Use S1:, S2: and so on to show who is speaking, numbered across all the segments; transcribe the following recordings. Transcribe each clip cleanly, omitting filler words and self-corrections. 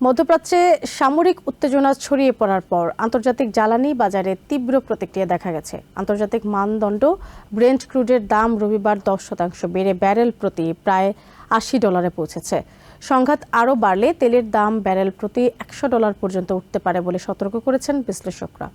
S1: মধ্যপ্রাচ্যে সামরিক উত্তেজনা ছড়িয়ে পড়ার পর আন্তর্জাতিক জ্বালানি বাজারে তীব্র প্রতিক্রিয়া দেখা গেছে। আন্তর্জাতিক মানদণ্ড ব্রেন্ট ক্রুডের দাম রবিবার 10% বেড়ে ব্যারেল প্রতি প্রায় $80 পৌঁছেছে। সংঘাত আরও বাড়লে তেলের দাম ব্যারেল প্রতি $100 পর্যন্ত উঠতে পারে বলে সতর্ক করেছেন বিশ্লেষকরা।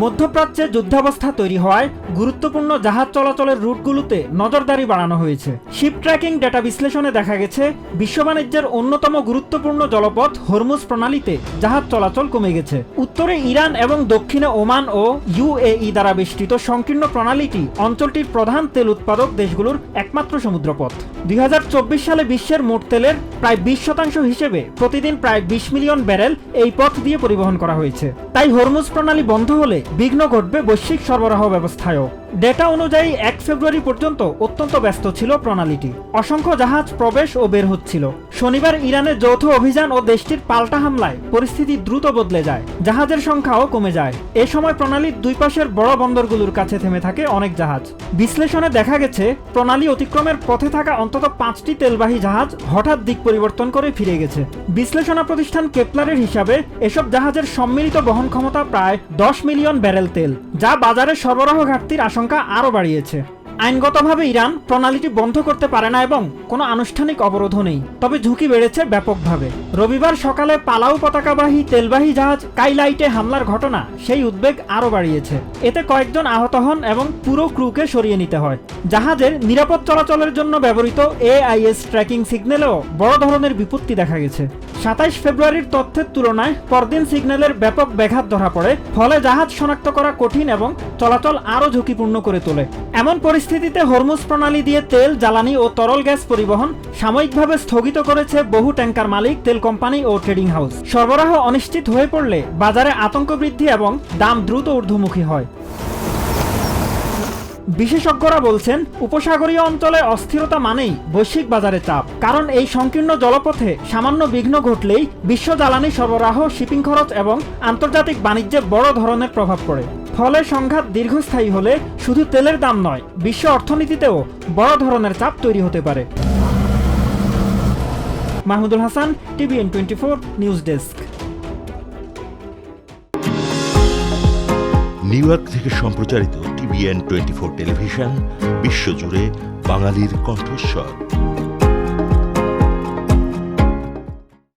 S2: মধ্যপ্রাচ্যে যুদ্ধাবস্থা তৈরি হওয়ায় গুরুত্বপূর্ণ জাহাজ চলাচলের রুটগুলোতে নজরদারি বাড়ানো হয়েছে। শিপ ট্র্যাকিং ডেটা বিশ্লেষণে দেখা গেছে বিশ্ব বাণিজ্যের অন্যতম গুরুত্বপূর্ণ জলপথ হরমুজ প্রণালীতে জাহাজ চলাচল কমে গেছে। উত্তরে ইরান এবং দক্ষিণে ওমান ও ইউএই দ্বারা বেষ্টিত সংকীর্ণ প্রণালীটি অঞ্চলটির প্রধান তেল উৎপাদক দেশগুলোর একমাত্র সমুদ্রপথ। 2024 সালে বিশ্বের মোট তেলের প্রায় 20% হিসেবে প্রতিদিন প্রায় 20 মিলিয়ন ব্যারেল এই পথ দিয়ে পরিবহন করা হয়েছে। তাই হরমুজ প্রণালী বন্ধ হলে বিঘ্ন ঘটবে বৈশ্বিক সরবরাহ ব্যবস্থায়ও। ডেটা অনুযায়ী 1 ফেব্রুয়ারি পর্যন্ত অত্যন্ত ব্যস্ত ছিল প্রণালীটি। অসংখ্য জাহাজ প্রবেশ ও বের হচ্ছিল। শনিবার ইরানের যৌথ অভিযান ও দেশটির পাল্টা হামলায় পরিস্থিতি দ্রুত বদলে যায়, জাহাজের সংখ্যাও কমে যায়। এ সময় প্রণালীর দুই পাশের বড় বন্দরগুলোর কাছে থেমে থাকে অনেক জাহাজ। বিশ্লেষণে দেখা গেছে প্রণালী অতিক্রমের পথে থাকা অন্তত 5টি তেলবাহী জাহাজ হঠাৎ দিক পরিবর্তন করে ফিরে গেছে। বিশ্লেষণা প্রতিষ্ঠান কেপলারের হিসাবে এসব জাহাজের সম্মিলিত বহন ক্ষমতা প্রায় 10 মিলিয়ন ব্যারেল তেল, যা বাজারে সরবরাহ ঘাটতির আশঙ্কা আরও বাড়িয়েছে। আইনগতভাবে ইরান প্রণালীটি বন্ধ করতে পারে না এবং কোনো আনুষ্ঠানিক অবরোধও নেই, তবে ঝুঁকি বেড়েছে ব্যাপকভাবে। রবিবার সকালে পালাউ পতাকাবাহী তেলবাহী জাহাজ কাইলাইটে হামলার ঘটনা সেই উদ্বেগ আরও বাড়িয়েছে। এতে কয়েকজন আহত হন এবং পুরো ক্রুকে সরিয়ে নিতে হয়। জাহাজের নিরাপদ চলাচলের জন্য ব্যবহৃত AIS ট্র্যাকিং সিগন্যালেও বড় ধরনের বিপত্তি দেখা গেছে। 27 ফেব্রুয়ারির তথ্যের তুলনায় পরদিন সিগন্যালের ব্যাপক ব্যাঘাত ধরা পড়ে, ফলে জাহাজ শনাক্ত করা কঠিন এবং চলাচল আরও ঝুঁকিপূর্ণ করে তোলে। এমন পরিস্থিতিতে হরমুজ প্রণালী দিয়ে তেল, জ্বালানি ও তরল গ্যাস পরিবহন সাময়িকভাবে স্থগিত করেছে বহু ট্যাঙ্কার মালিক, তেল কোম্পানি ও ট্রেডিং হাউস। সরবরাহ অনিশ্চিত হয়ে পড়লে বাজারে আতঙ্ক বৃদ্ধি এবং দাম দ্রুত ঊর্ধ্বমুখী হয়। বিশেষজ্ঞরা বলছেন, উপসাগরীয় অঞ্চলে অস্থিরতা মানেই বৈশ্বিক বাজারে চাপ। কারণ এই সংকীর্ণ জলপথে সামান্য বিঘ্ন ঘটলেই বিশ্ব জ্বালানি সরবরাহ, শিপিং খরচ এবং আন্তর্জাতিক বাণিজ্যে বড় ধরনের প্রভাব পড়ে। ফলে সংঘাত দীর্ঘস্থায়ী হলে শুধু তেলের দাম নয়, বিশ্ব অর্থনীতিতেও বড় ধরনের চাপ তৈরি হতে পারে। Mahmudul Hasan, TVN 24 news desk.
S3: New York থেকে সম্প্রচারিত TVN 24 টেলিভিশন বিশ্বজুড়ে বাঙালির কণ্ঠস্বর।